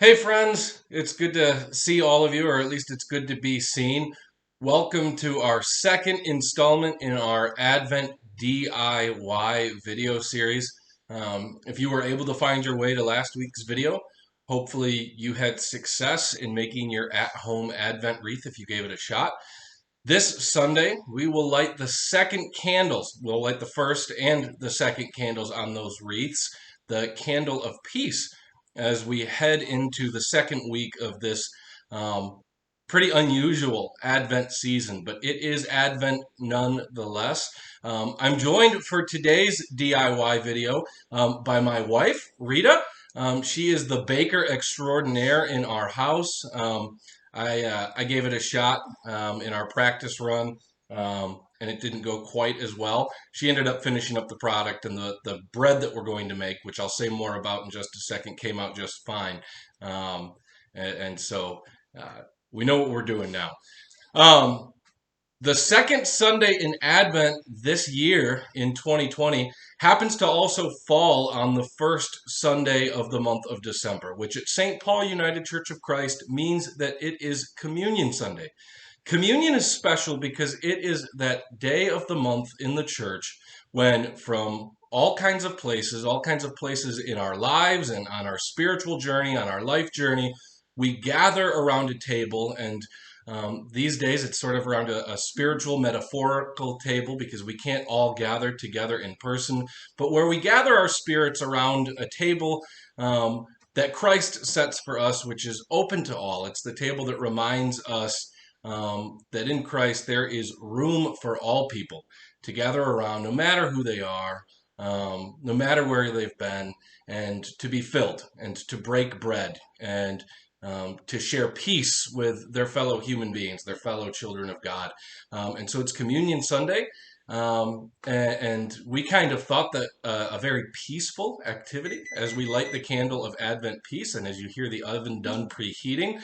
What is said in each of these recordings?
Hey friends, it's good to see all of you, or at least it's good to be seen. Welcome to our second installment in our Advent DIY video series. If you were able to find your way to last week's video, hopefully you had success in making your at-home Advent wreath if you gave it a shot. This Sunday, we will light the second candles. We'll light the first and the second candles on those wreaths, the candle of peace, as we head into the second week of this um, pretty unusual Advent season, but it is Advent nonetheless. I'm joined for today's DIY video by my wife, Rita. She is the baker extraordinaire in our house. I gave it a shot in our practice run, and it didn't go quite as well. She ended up finishing up the product, and the bread that we're going to make, which I'll say more about in just a second, came out just fine. Um, and so uh, we know what we're doing now. Um, the second Sunday in Advent this year in 2020 happens to also fall on the first Sunday of the month of December, which at St. Paul United Church of Christ means that it is Communion Sunday. Communion is special because it is that day of the month in the church when, from all kinds of places in our lives and on our spiritual journey, on our life journey, we gather around a table. And these days it's sort of around a spiritual, metaphorical table because we can't all gather together in person, but where we gather our spirits around a table that Christ sets for us, which is open to all. It's the table that reminds us that in Christ there is room for all people to gather around, no matter who they are, no matter where they've been, and to be filled and to break bread and to share peace with their fellow human beings, their fellow children of God. And so it's Communion Sunday. And we kind of thought that a very peaceful activity as we light the candle of Advent peace, and as you hear the oven done preheating,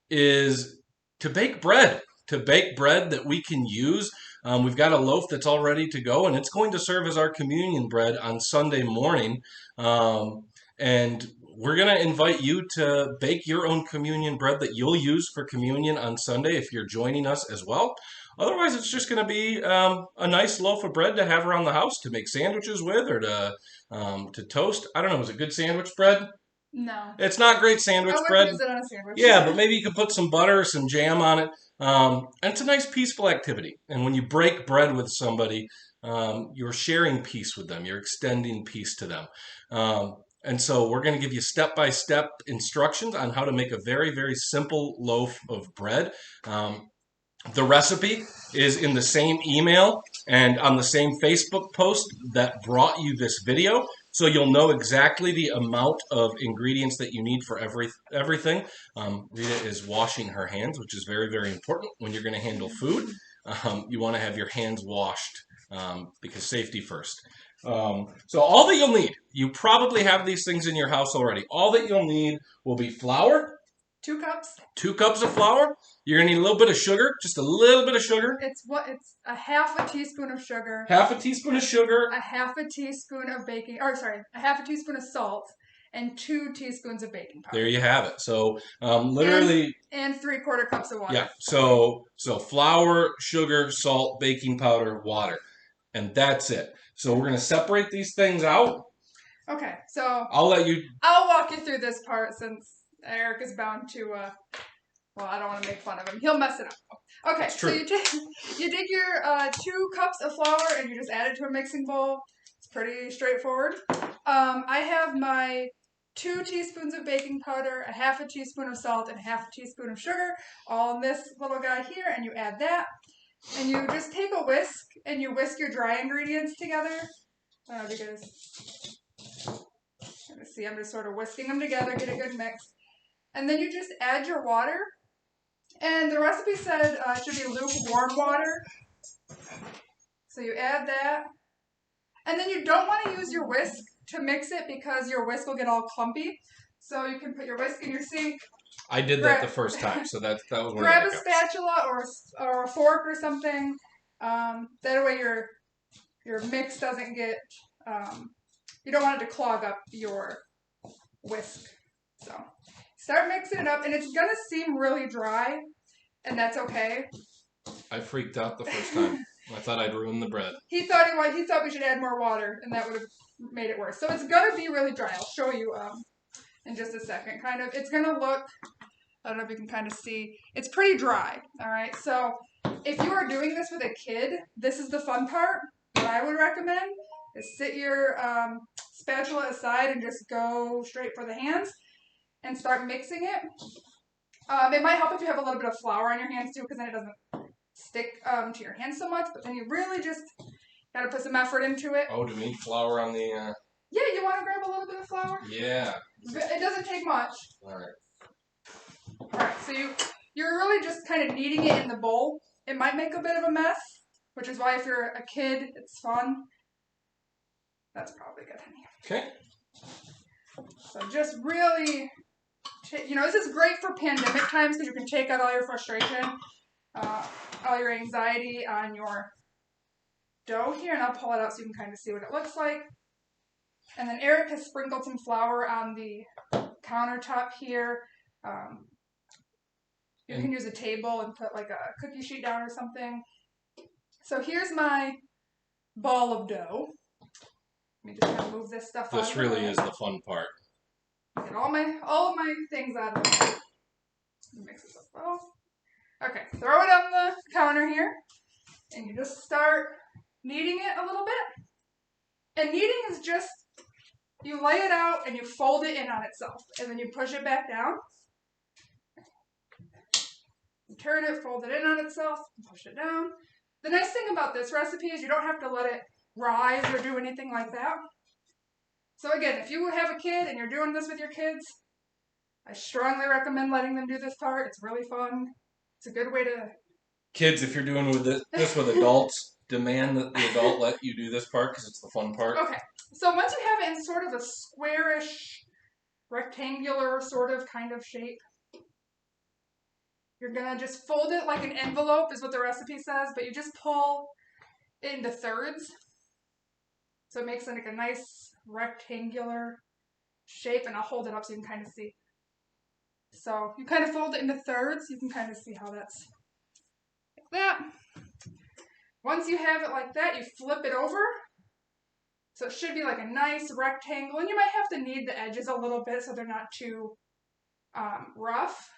is to bake bread that we can use. We've got a loaf that's all ready to go, and it's going to serve as our communion bread on Sunday morning. And we're going to invite you to bake your own communion bread that you'll use for communion on Sunday if you're joining us as well. Otherwise, it's just going to be a nice loaf of bread to have around the house to make sandwiches with or to toast. I don't know, is it good sandwich bread? No. It's not great sandwich I wouldn't bread. use it on a sandwich. Yeah, but maybe you could put some butter or some jam on it. And it's a nice peaceful activity. And when you break bread with somebody, you're sharing peace with them. You're extending peace to them. And so we're going to give you step-by-step instructions on how to make a very, very simple loaf of bread. The recipe is in the same email and on the same Facebook post that brought you this video. So you'll know exactly the amount of ingredients that you need for everything. Rita is washing her hands, which is very, very important when you're going to handle food. You want to have your hands washed because safety first. So all that you'll need, you probably have these things in your house already. All that you'll need will be flour, 2 cups. 2 cups of flour. You're gonna need a little bit of sugar, just a little bit of sugar. It's a half a teaspoon of sugar. Half a teaspoon of sugar. A half a teaspoon of a half a teaspoon of salt, and 2 teaspoons of baking powder. There you have it. So literally, and 3/4 cups of water. yeah. So flour, sugar, salt, baking powder, water, and that's it. So we're gonna separate these things out. Okay, so I'll walk you through this part since Eric is bound to. Well, I don't want to make fun of him. He'll mess it up. Okay, so you take your 2 cups of flour and you just add it to a mixing bowl. It's pretty straightforward. I have my 2 teaspoons of baking powder, a half a teaspoon of salt, and a half a teaspoon of sugar, all in this little guy here, and you add that. And you just take a whisk and you whisk your dry ingredients together. Because see, I'm just sort of whisking them together, get a good mix. And then you just add your water. And the recipe said it should be lukewarm water. So you add that. And then you don't want to use your whisk to mix it because your whisk will get all clumpy. So you can put your whisk in your sink. I did that the first time, so that was one. Grab a spatula or a fork or something. That way your mix doesn't get. You don't want it to clog up your whisk. So start mixing it up, and it's gonna seem really dry, and that's okay. I freaked out the first time. I thought I'd ruin the bread. He thought we should add more water, and that would have made it worse. So it's gonna be really dry. I'll show you in just a second. Kind of, it's gonna look. I don't know if you can kind of see. It's pretty dry. All right. So if you are doing this with a kid, this is the fun part. What I would recommend is sit your spatula aside and just go straight for the hands and start mixing it. It might help if you have a little bit of flour on your hands too, because then it doesn't stick to your hands so much. But then you really just gotta put some effort into it. Oh, do we need flour on the? Yeah, you want to grab a little bit of flour? Yeah. It doesn't take much. All right. All right, so you're really just kind of kneading it in the bowl. It might make a bit of a mess, which is why if you're a kid, it's fun. That's probably good, honey. Okay. So just really, this is great for pandemic times because you can take out all your frustration, all your anxiety on your dough here, and I'll pull it out so you can kind of see what it looks like. And then Eric has sprinkled some flour on the countertop here. You can use a table and put like a cookie sheet down or something. So here's my ball of dough. Let me just kind of move this stuff out. This really is the fun part. Get all of my things out of the way. Mix this up well. Okay, throw it on the counter here, and you just start kneading it a little bit. And kneading is just, you lay it out and you fold it in on itself, and then you push it back down. You turn it, fold it in on itself, and push it down. The nice thing about this recipe is you don't have to let it rise or do anything like that. So again, if you have a kid and you're doing this with your kids, I strongly recommend letting them do this part. It's really fun. It's a good way to... Kids, if you're doing this with adults, demand that the adult let you do this part because it's the fun part. Okay, so once you have it in sort of a squarish, rectangular sort of kind of shape, you're going to just fold it like an envelope is what the recipe says, but you just pull it into thirds. So it makes it like a nice rectangular shape, and I'll hold it up so you can kind of see. So you kind of fold it into thirds. You can kind of see how that's like that. Once you have it like that, you flip it over. So it should be like a nice rectangle, and you might have to knead the edges a little bit so they're not too rough.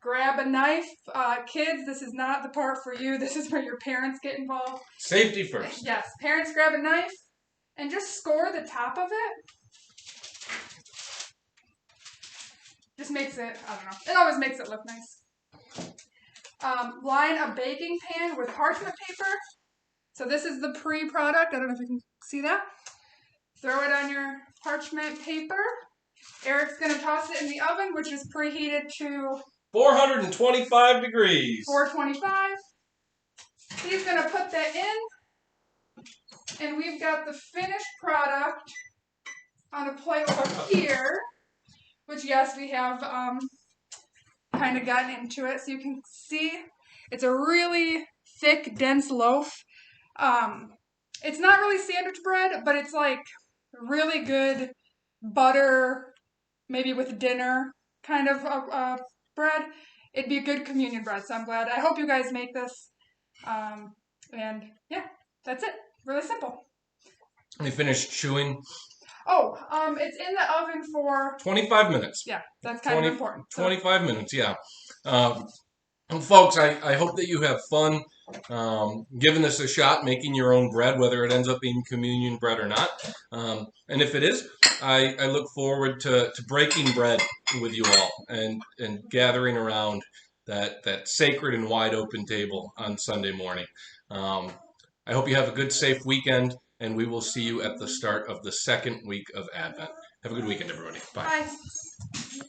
Grab a knife. Kids, this is not the part for you. This is where your parents get involved. Safety first. Yes, parents grab a knife and just score the top of it. Just makes it, I don't know, it always makes it look nice. Line a baking pan with parchment paper. So this is the pre-product. I don't know if you can see that. Throw it on your parchment paper. Eric's going to toss it in the oven, which is preheated to 425 degrees. 425. He's going to put that in. And we've got the finished product on a plate over here. Which, yes, we have kind of gotten into it. So you can see it's a really thick, dense loaf. It's not really sandwich bread, but it's like really good butter, maybe with dinner kind of bread. It'd be a good communion bread, so I'm glad. I hope you guys make this. And yeah, that's it. Really simple. We finished chewing. Oh, it's in the oven for 25 minutes. Yeah, that's kind of important. 25 minutes, yeah. Folks, I hope that you have fun giving this a shot, making your own bread, whether it ends up being communion bread or not. And if it is, I look forward to breaking bread with you all and gathering around that sacred and wide open table on Sunday morning. I hope you have a good, safe weekend, and we will see you at the start of the second week of Advent. Have a good weekend, everybody. Bye. Bye.